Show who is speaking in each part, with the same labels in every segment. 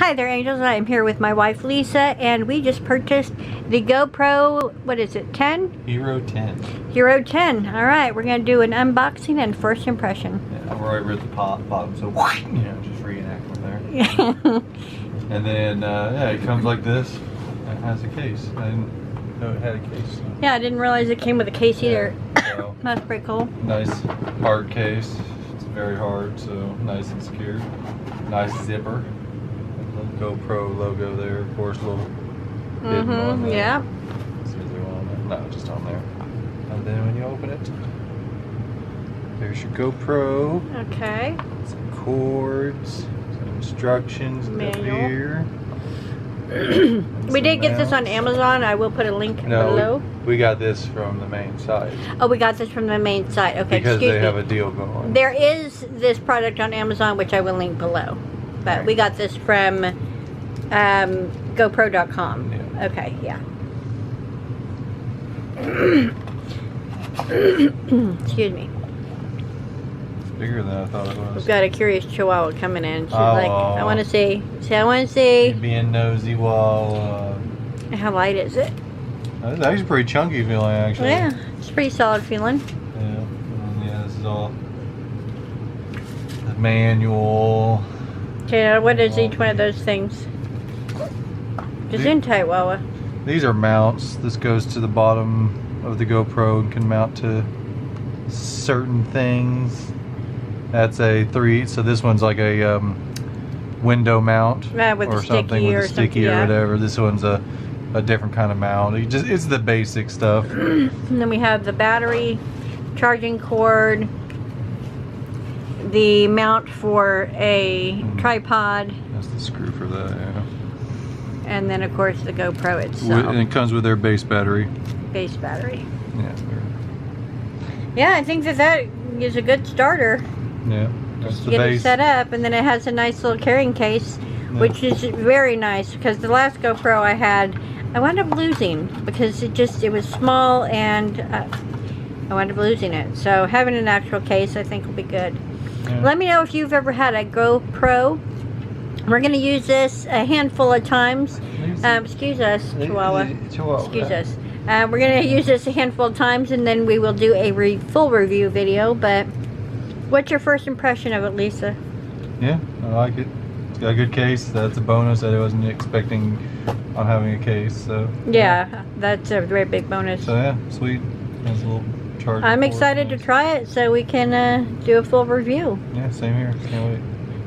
Speaker 1: Hi there, angels. I am here with my wife Lisa, and we just purchased the GoPro, what is it, 10?
Speaker 2: Hero 10.
Speaker 1: Hero 10. Alright, we're going to do an unboxing and first impression.
Speaker 2: Yeah, we're over at the bottom, so you know, just reenact from there.
Speaker 1: Yeah.
Speaker 2: And then, yeah, it comes like this. It has a case. I didn't know it had a case.
Speaker 1: Yeah, I didn't realize it came with a case either.
Speaker 2: So,
Speaker 1: That's pretty cool.
Speaker 2: nice hard case. It's very hard, so nice and secure. Nice zipper. GoPro logo there, of course, little hidden on there.
Speaker 1: Yeah.
Speaker 2: Is there one on there? No, just on there. And then when you open it, there's your GoPro.
Speaker 1: Okay.
Speaker 2: Some cords, some instructions up here.
Speaker 1: We did get this on Amazon. I will put a link below.
Speaker 2: We got this from the main site.
Speaker 1: Oh, we got this from the main site. Okay,
Speaker 2: because
Speaker 1: excuse
Speaker 2: they
Speaker 1: me.
Speaker 2: have a deal going.
Speaker 1: There is this product on Amazon, which I will link below. But we got this from GoPro.com.
Speaker 2: Yeah.
Speaker 1: Okay, yeah. Excuse me.
Speaker 2: It's bigger than I thought it was.
Speaker 1: We've got a curious chihuahua coming in. She's like, I want to see. I want to see.
Speaker 2: You're being nosy while...
Speaker 1: How light is it?
Speaker 2: It's actually pretty chunky feeling, actually.
Speaker 1: Yeah, it's pretty solid feeling.
Speaker 2: Yeah, and yeah, this is all the manual.
Speaker 1: Okay, now what is each one of those things? Gesundheit, Wawa.
Speaker 2: These are mounts. This goes to the bottom of the GoPro and can mount to certain things. That's a 3, so this one's like a window mount
Speaker 1: with
Speaker 2: or
Speaker 1: a
Speaker 2: something
Speaker 1: sticky
Speaker 2: with a sticky or whatever. This one's a different kind of mount. It's the basic stuff.
Speaker 1: And then we have the battery, charging cord, the mount for a tripod.
Speaker 2: That's the screw for that, yeah.
Speaker 1: And then of course the GoPro itself.
Speaker 2: And it comes with their base battery.
Speaker 1: Base battery.
Speaker 2: Yeah.
Speaker 1: Yeah, I think that is a good starter.
Speaker 2: Yeah. That's the
Speaker 1: Get
Speaker 2: base.
Speaker 1: it set up, and then it has a nice little carrying case, which is very nice, because the last GoPro I had, I wound up losing because it was small, and I wound up losing it. So having an actual case I think will be good. Yeah. Let me know if you've ever had a GoPro. We're going to use this a handful of times. Excuse us, Chihuahua. Excuse us. We're going to use this a handful of times, and then we will do a full review video. But what's your first impression of it, Lisa?
Speaker 2: Yeah, I like it. It's got a good case. That's a bonus that I wasn't expecting on having a case. So
Speaker 1: yeah, that's a very big bonus.
Speaker 2: So yeah, sweet. Has a little charge.
Speaker 1: I'm excited to try it so we can do a full review.
Speaker 2: Yeah, same here. Can't wait.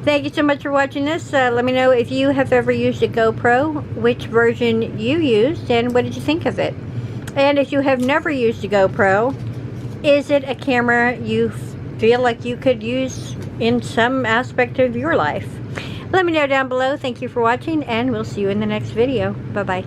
Speaker 1: Thank you so much for watching this. Let me know if you have ever used a GoPro, which version you used, and what did you think of it? And if you have never used a GoPro, is it a camera you feel like you could use in some aspect of your life? Let me know down below. Thank you for watching, and we'll see you in the next video. Bye-bye.